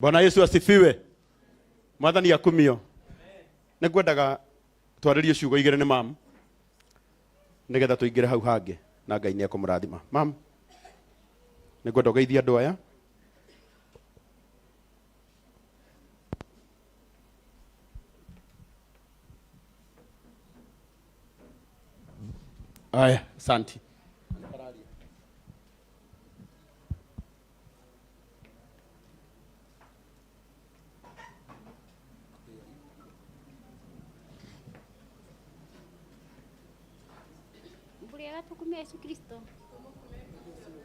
Bwana Yesu asifiwe. Mwathani akumio. Nĩngwendaga twarĩrie ciugo igĩrĩ nĩ mam. Nĩgetha tũingĩre hau hangĩ na Ngai nĩekũmũrathima. Mam. Nĩngwenda ũgeithie andũ aya. Aya, asante. Yesu Kristo.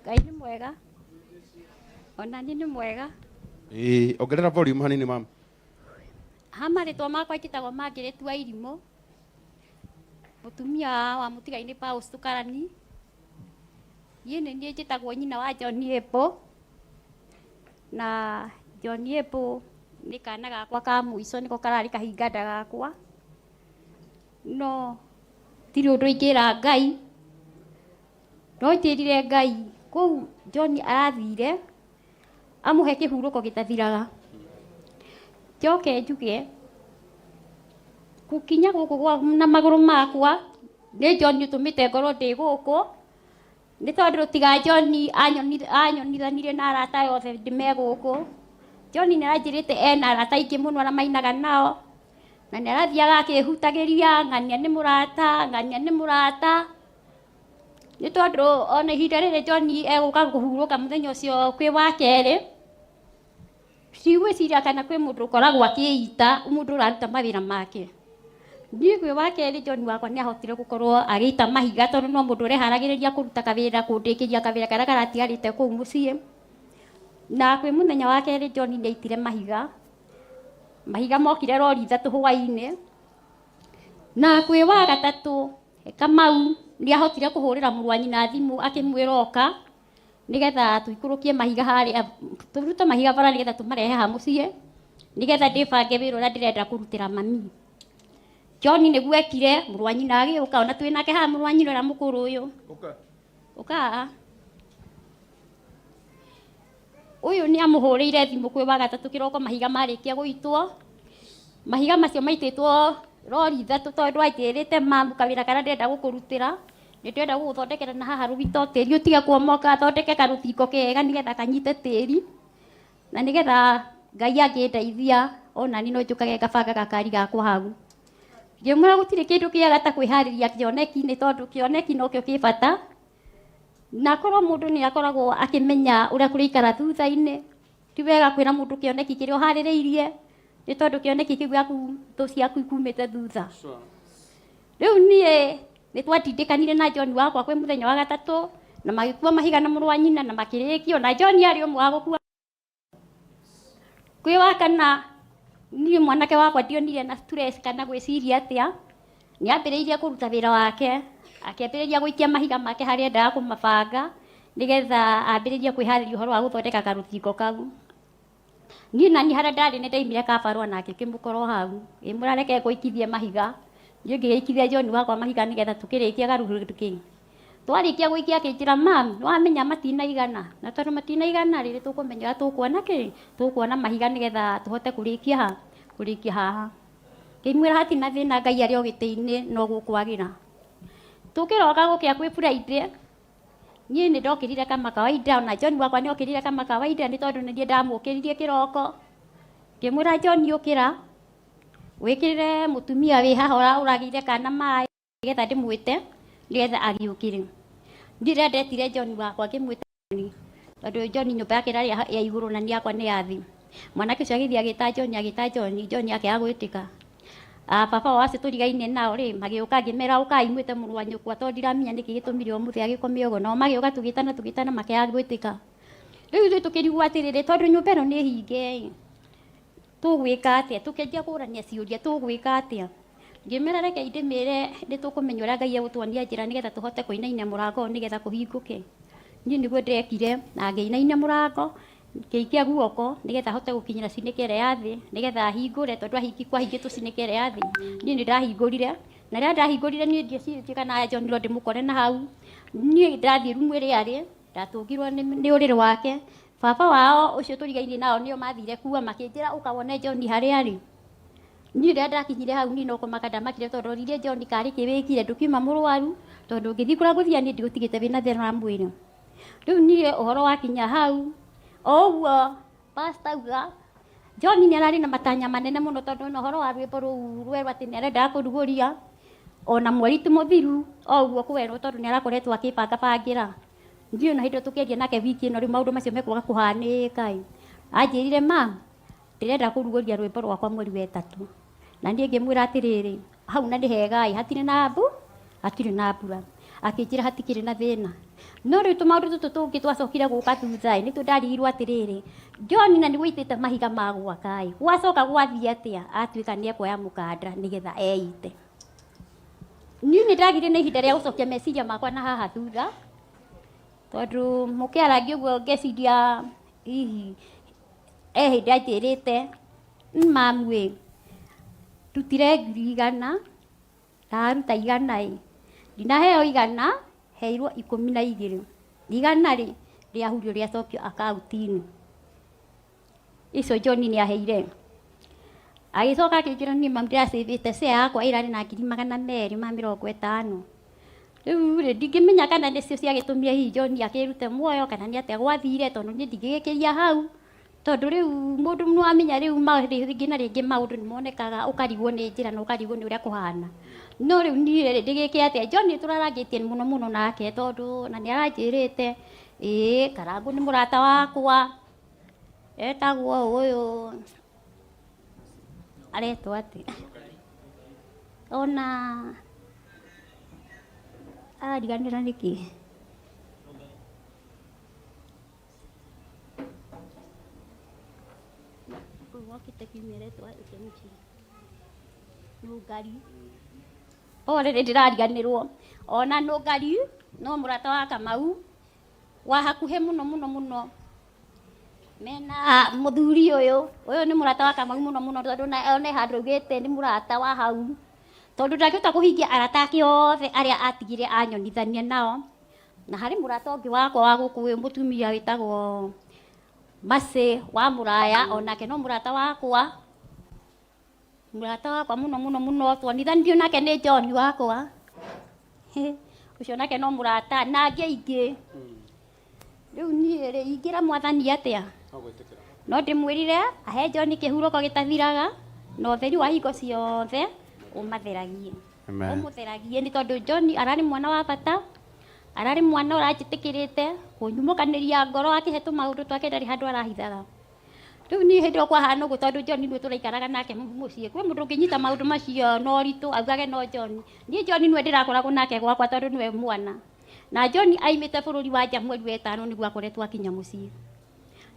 Ngai nĩ mwega. Ona niĩ nĩ mwega. Ongerera volume hanini mama. Hamarĩtwa makwa njĩtagwo Margaret wa Irimũ. Mũtumia wa mũtiga-inĩ Paus Tukarani. Niĩ nĩ niĩ njĩtagwo nyina wa John Epo. Na John Epo nĩ kana gakwa ka mũico nĩko kararĩ kahinga nda gakwa. No tiri ũndũ ingĩra Ngai. No njĩrire Ngai kũu John arathire amũhe kĩhurũko gĩtathiraga. Njoke njuge gũkinya gũkũ na magũrũ makwa nĩ John ũtũmĩte ngorwo ndĩ gũkũ. Nĩ tondũ tiga John anyonithanirie na arata othe ndĩme gũkũ. John nĩ aranjĩrĩte ena arata aingĩ mũno arĩa mainaga nao. Na nĩ arathiaga akĩhutagĩria ng'ania nĩ mũrata, ng'ania nĩ mũrata. Nĩ tondũ ona ihinda rĩrĩ John egũka kũhurũka mũthenya ũcio kwĩ wa kerĩ. Cigwĩciria kana kwĩ mũndũ ũkoragwo akĩĩita mũndũ ũraruta mawĩra make. Niĩ kwĩ wa kerĩ John wakwa nĩ ahotire gũkorwo agĩita mahiga tondũ no mũndũ ũreharagĩrĩria kũruta kawĩra kũndĩkĩria kawĩra karĩa karatigarĩte kũu mũciĩ. Na kwĩ mũthenya wa kerĩ John nĩ aitire mahiga. Mahiga mokire rori 3 hwaĩ-inĩ. Na kwĩ wa gatatũ Kamau nĩ ahotire kũhũrĩra mũrũ wa nyina thimũ akĩmwĩra oka nĩgetha tũikũrũkie mahiga harĩa tũrute mahiga bara nĩgetha tũmarehe ha mũciĩ nĩgetha ndĩbange wĩra ũrĩa ndĩrenda kũrutĩra mami. John nĩguo ekire mũrũ wa nyina agĩũka ona twĩ nake haha mũrũ wa nyina ũrĩa mũkũrũ ũyũ. Ũka. Ũyũ nĩ amũhũrĩire thimũ kwĩ wa gatatũ kĩroko mahiga marĩkia gũitwo. Mahiga macio maitĩtwo rori 3 tondũ ajĩrĩte mamu kawĩra karĩa ndĩrenda gũkũrutĩra. Nĩ ndĩrenda gũgũthondekera na haha rũgito tĩri ũtige kuomoka thondeke karũthingo kega nĩgetha kanyite tĩri. Na nĩgetha Ngai angĩndeithia ona niĩ no njũkage ngabanga gakari gakwa hau. Ngĩmwĩra gũtirĩ kĩndũ kĩega ta kwĩharĩria kĩoneki nĩ tondũ kĩoneki nokĩo kĩ bata. Na korwo mũndũ nĩ akoragwo akĩmenya ũrĩa kũrĩikara thutha-inĩ. Ti wega kwĩra mũndũ kĩoneki kĩrĩa ũharĩrĩirie nĩ tondũ kĩoneki kĩu gĩaku thũ ciaku ikumĩte thutha. Rĩu niĩ nĩ twatindĩkanire na John wakwa kwĩ mũthenya wa gatatũ na magĩkua mahiga na mũrũ wa nyina na makĩrĩkio na John arĩ ũmwe wa gũkua. Kwĩ wa kana niĩ mwanake wakwa ndionire na stress kana gwĩciria atĩa. Nĩ ambĩrĩirie kũruta wĩra wake akĩambĩrĩria gũikia mahiga make harĩa endaga kũmabanga nĩgetha ambĩrĩrie kwĩharĩria ũhoro wa gũthondeka karũthingo kau. Niĩ nani harĩa ndarĩ nĩ ndaimire kabarũa nake kĩmũkoro hau. Ngĩmwĩra reke ngũikithie mahiga. Niĩ ngĩgĩikithia John wakwa mahiga nĩgetha tũkĩrĩkia karũthingo. Twarĩkia gũikia akĩnjĩra mam nĩwamenya matinaigana. Na tondũ matinaigana rĩrĩ tũkũmenya ũrĩa tũkuona kĩ? Tũkuona mahiga nĩgetha tũhote kũrĩkia haha. Ngĩmwĩra hatina thĩna Ngai arĩ o gĩtĩ-inĩ no gũkwagĩra. Tũkĩroka gũkĩa kwĩ Friday. Niĩ nĩ ndokĩrire kama kawaida ona John wakwa nĩ okĩrire kama kawaida nĩ tondũ nĩ ndamũkĩririe kĩroko. Ngĩmwĩra John ũkĩra wĩkĩrĩre mũtumia wĩ haha ũragĩire kana maĩ nĩgetha ndĩmwĩte nĩgetha agĩũkĩre. Ndĩrĩa ndetire John wakwa ngĩmwĩta tondũ John nyũmba yake ĩrarĩ ya igũrũ na nĩ yakwa nĩ ya thĩ. Mwanake ũcio agĩthiĩ agĩta John akĩaga gwĩtĩka. Baba wacio tũrigaine nao rĩ magĩũka ngĩmera ũkai mwĩte mũrũ wa nyũkwa tondũ ndiramenya nĩkĩ gĩtũmire ũmũthĩ agĩkome ũguo nao magĩũka tũgĩtana makĩaga gwĩtĩka. Rĩu ithuĩ tũkĩrigwo atĩrĩrĩ tondũ nyũmba ĩno nĩ hinge tũgwĩka atĩa tũkĩanjia kũũrania ciũria tũgwĩka atĩa. Ngĩmera reke ndĩmĩre nĩ tũkũmenya ũrĩa Ngai egũtuonia njĩra nĩgetha tũhote kũinainia mũrango nĩgetha kũhingũke. Niĩ nĩguo ndekire na ngĩinainia mũrango ngĩikia guoko nĩgetha hote gũkinyĩra cinĩkĩ ĩrĩa ya thĩ nĩgetha hingũre tondũ ahingĩtwo cinĩkĩ ĩrĩa ya thĩ. Niĩ nĩ ndahingũrire na rĩrĩa ndahingũrire niĩ ndiecirie kana John no ndĩmũkore na hau. Niĩ ndathiĩ rumu ĩrĩa arĩ ndatũngirwo nĩ ũrĩrĩ wake baba wao ucio turigaine nao nio mathire kuwa makinjira ukawone John haria ari ni nda ndakinyire hau ni no kumakanda makire tondu rire John kari kiwikire ndukima murwaru tondu ngithi kura guthia ni ndigutigite bina thina mwiri riu ni uhoro wakinya hau oguo pastor uga John ni arari na matanya manene muno tondu no horo wa rwimbo ruu rwerwa ati ni arenda kuruguria ona mweri ti muthiru oguo kuwerwo tondu ni arakoretwo akipanga pangira ndio na hindo tukiendia nake wiki ino ri maundu macio mekwaga kuhanika anjirire ma ndirenda kuruguria rwimbo rwakwa mweri wa 3 na ndie ngimwira atiriri hau na ndihegai hatire na mbu hatire na mbura akinjira hatikire na thina no riu tumaundu tutu tungi twacokire guka thutha ni tundarirwo atiriri John na ni gwitite mahiga ma gwakai gwacoka gwathie atia atuika ni ekoya mukanda nigetha eite ni ndagire na ihinda ria gucokia meciria makwa na haha thutha tondu mukiarangi uguo ngeciria hihi hinda njirite mamu tutire ngiri 100 ndaruta 100 ndinaheo 100 heirwo 12 100 ri riahurio riacokio akaunti-ini icio John ni aheire agicoka akijira ni mamu ndiracivite share yakwa irari na 250 riu ndingimenya kana nicio ciagitumire hihi John akirute muoyo kana ni atia gwathire tondu ni ndingigikiria hau tondu riu mundu no amenya riu ringi na ringi maundu ni monekaga ukarigwo ni njira na ukarigwo ni uria kuhana no riu ni ndigike atia John turarangitie muno muno nake tondu na ni aranjirite karangu ni murata wakwa etagwo uyu aretwo ati ona ariganira niki wakite kimeretwa ikenchi nugari ore ndirariganirwo ona nugari no murata wa Kamau wa hakuhe muno mena muthuri uyu ni murata wa Kamau muno tondu na one handu ugite ni murata wa hau tondu ndakiota kuhingia arata ake othe aria atigire anyonithania nao na hari murata ungi wakwa wa guku mutumia witagwo Mase wa Muraya onake no murata wakwa muno twonithanio nake ni John wakwa ucio nake no murata na ngeingĩ riu niĩ rĩ ingira mwathani atia no ndimwirire ahe John kĩhurũko gĩtathiraga no theri wa hingo ciothe umatheragie umutheragie ni tondu John arari mwana wa bata arari mwana ũranjĩtĩkĩrĩte kunyumũkanĩria ngoro akihetwo maũndũ twake ndari handũ arahithaga riu ni hindi okwa hana ũguo tondu John nĩ tũraikaraga nake mũciĩ kwĩ mũndũ ũngĩnyita maũndũ macio no ritũ augage no John niĩ John nĩwe ndĩrakoragwo nake gwakwa tondu nĩwe mwana na John aimĩte bũrũri wa nja mweri wa 5 nĩguo akoretwo akinya mũciĩ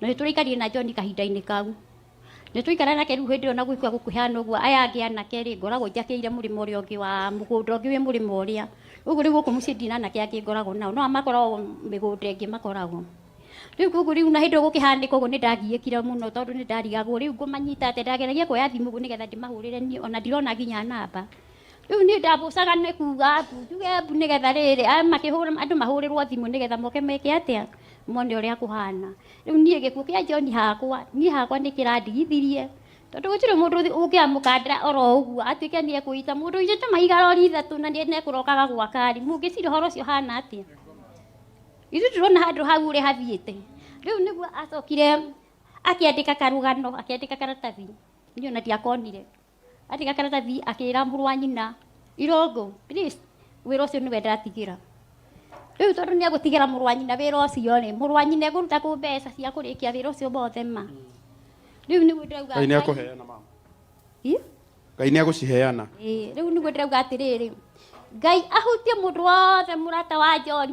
na nĩ tũraikarire na John kahinda-inĩ kau nĩ tũikara nake rĩu hĩndĩ ĩyo na gwĩkua gũkuhana ũguo aya angĩ anake rĩ ngoragwo njakĩire mũrĩmo ũrĩa ũngĩ wa mũgũnda ũngĩ wĩ mũrĩmo ũrĩa ũguo rĩu gũkũ mũciĩ ndina anake angĩ ngoragwo nao no makoragwo mĩgũnda ĩngĩ makoragwo rĩu koguo rĩu na hĩndĩ gũkĩhanĩka ũguo nĩ ndagiĩkire mũno tondu nĩ ndarigagwo rĩu ngũmanyita atĩ ndageragia kuoya thimũ ũguo nĩgetha ndĩmahũrĩre niĩ ona ndirona nginya namba rĩu niĩ ndambũcaga nĩ kuga njuge nĩgetha rĩrĩ makĩhũra andũ mahũrĩrwo thimũ nĩgetha moke meke atĩa mone ũrĩa kũhana rĩu niĩ gĩkuũ kĩa John niĩ hakwa nĩ kĩrandigithirie tondu gũtirĩ mũndũ ũngĩamũkandĩra oro ũguo atuĩke nĩ ekũita mũndũ ũitĩte mahiga rori 3 na nĩ ekũrokaga gwakari mũngĩciria ũhoro ũcio hana atĩa ithuĩ tũrona handũ hau ũrĩa hathiĩte rĩu nĩguo acokire akĩandĩka karũgano akĩandĩka karatathi niĩ ona ndiakonire andĩka karatathi akĩra mũrũ wa nyina Irũngũ please wĩra ũcio nĩwe ndatigĩra rĩu tondu nĩ egũtigĩra mũrũ wa nyina wĩra ũcio rĩ mũrũ wa nyina egũruta kũ mbeca cia kũrĩkia wĩra ũcio mothe ma rĩu nĩguo ndĩrauga Ngai nĩ ekũheana mama Ngai nĩ egũciheana rĩu nĩguo ndĩrauga atĩrĩrĩ Ngai ahutie mũndũ wothe mũrata wa John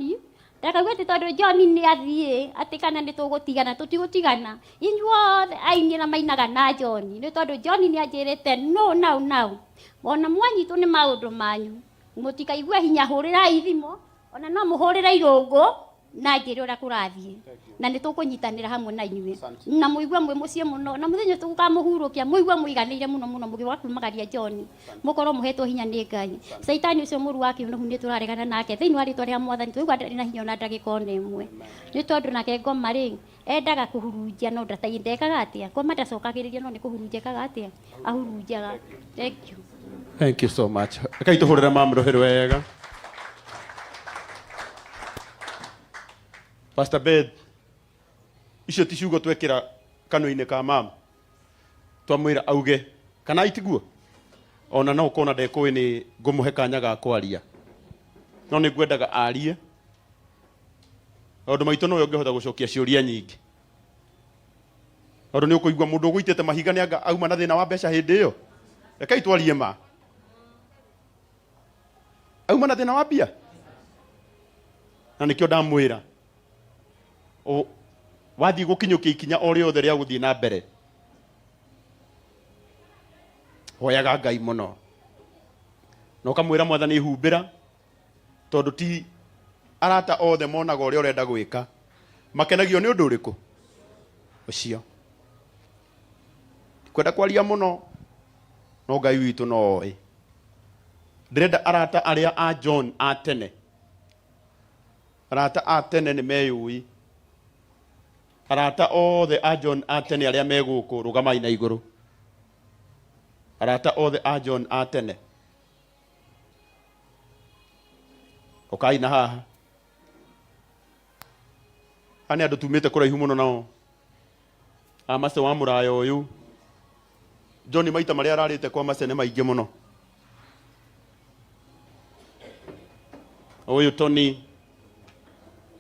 ndakauga atĩ tondu John nĩ athiĩ atĩ kana nĩ tũgũtigana tũtigũtigana inyuothe aini na mainaga na John nĩ tondu John nĩ anjĩrĩte no now ona mwanyitwo nĩ maũndũ manyu mũtikaigue hinya hũrĩrai thimũ ona no mũhũrĩre Irũngũ na njĩra ũrĩa kũrathiĩ na nĩ tũkũnyitanĩra hamwe na inyuĩ na mũigua mwĩ mũciĩ mũno na mũthenya tũkamũhurũkia mũigua mũiganĩire mũno mũno mũgĩũka kumagaria John mũkorwo mũhetwo hinya nĩ Ngai Saitani ũcio mũru wa kĩũnũhu nĩ tũraregana nake thĩinĩ wa rĩtwa rĩa Mwathani tũigua ndarĩ na hinya ona ndagĩka ona ĩmwe nĩ tondũ nake ngoma rĩ endaga kũhurunjia no ndekaga atĩa ngoma ndacokagĩrĩria no nĩ kũhurunjia ekaga atĩa ahurunjaga. Thank you so much. Kai tũhũrĩre mama rũhĩ rwega. Pastor Bed, icio ti ciugo twekĩra kanua-inĩ ka mama twamwĩra auge kana itiguo ona no ũkona ndekũĩ nĩ ngũmũhe kanya ga kwaria no nĩ ngwendaga arie maũndũ maitũ no ũngĩhota gũcokia ciũria nyingĩ tondũ nĩ ũkũigua mũndũ ũgũitĩte mahiga nĩ anga auma na thĩna wa mbeca hĩndĩ ĩyo rekei twarie ma auma na thĩna wa mbia na nĩkĩo ndamwĩra wathiĩ gũkinyũkia ikinya o rĩothe rĩa gũthiĩ na mbere hoyaga Ngai mũno na ũkamwĩra Mwathani humbĩra tondũ ti arata othe monaga ũrĩa ũrenda gwĩka makenagio nĩ ũndũ ũrĩkũ ũcio kwenda kwaria mũno no Ngai witũ no oĩ ndĩrenda arata arĩa a John a tene arata a tene nĩ meyũĩ arata othe a John a tene arĩa me gũkũ rũgamai na igũrũ arata othe a John a tene ũkai na haha nĩ andũ tumĩte kũraihu mũno nao a Mace wa mũraya ũyũ John maita marĩa ararĩte kwa Mace nĩ maingĩ mũno ũyũ Tony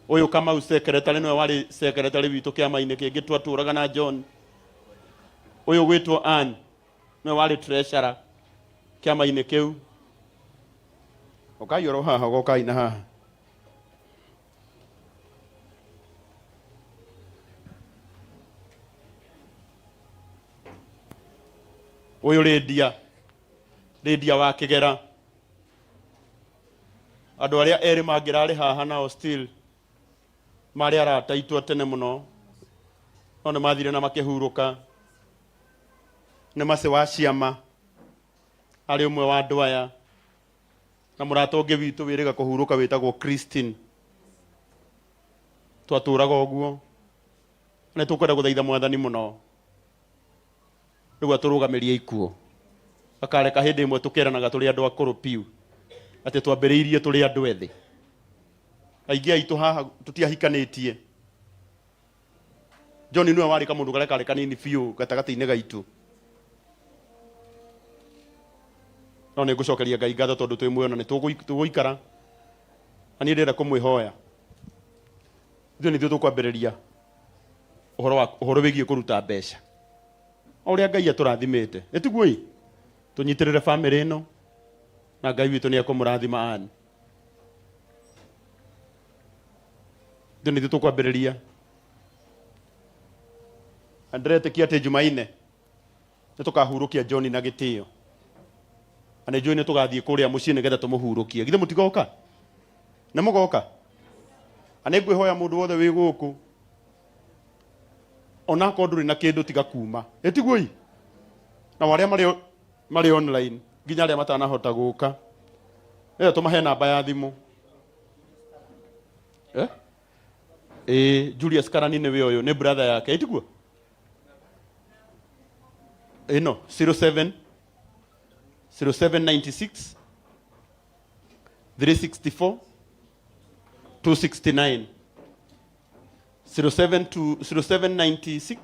ũyũ Kamau secretary nĩwe warĩ secretary witũ kĩama-inĩ kĩngĩ twatũraga na John ũyũ gwĩtwo Ann nĩwe warĩ treasurer kĩama-inĩ kĩu ũkai oro haha ũkai na haha ũyũ Lydia wa Kĩgera andũ arĩa erĩ mangĩrarĩ haha nao still marĩ arata itũ tene mũno no nĩ mathire na makĩhurũka nĩ Mace wa ciama arĩ ũmwe wa andũ aya na mũrata ũngĩ witũ wĩrĩga kũhurũka wĩtagwo Christine twatũraga ũguo nĩ tũkwenda gũthaitha Mwathani mũno nĩguo tũrũgamĩrie ikuũ akareka hĩndĩ ĩmwe tũkeranaga tũrĩ andũ akũrũ piu atĩ twambĩrĩirie tũrĩ andũ ethĩ aingĩ aitũ haha tũtiahikanĩtie John nĩwe warĩ kamũndũ karĩa karĩ kanini biũ gatagatĩ-inĩ gaitũ no nĩ ngũcokeria Ngai ngatho tondũ twĩ muoyo na nĩ tũgũikara na niĩ ndĩrenda kũmwĩhoya ithuĩ nĩthuĩ tũkwambĩrĩria ũhoro wĩgiĩ kũruta mbeca o ũrĩa Ngai atũrathimĩte nĩtiguo tũnyitĩrĩre bamĩrĩ ĩno na Ngai witũ nĩ ekũmũrathima Ann ithuĩ nĩthuĩ tũkwambĩrĩria na ndĩretĩkia atĩ Jumaine nĩ tũkahurũkia John na gĩtĩo na nĩ njũĩ nĩ tũgathiĩ kũrĩa mũciĩ nĩgetha tũmũhurũkie githĩ mũtigoka nĩ mũgoka na nĩ ngwĩhoya mũndũ wothe wĩ gũkũ ona akorwo ndũrĩ na kĩndũ tiga kuma ĩtiguo na arĩa marĩ online nginya arĩa matanahota gũka tũmahe namba ya thimũ Julius Karani nĩwe ũyũ nĩ brother yake ĩtiguo no 0796 364 269 0796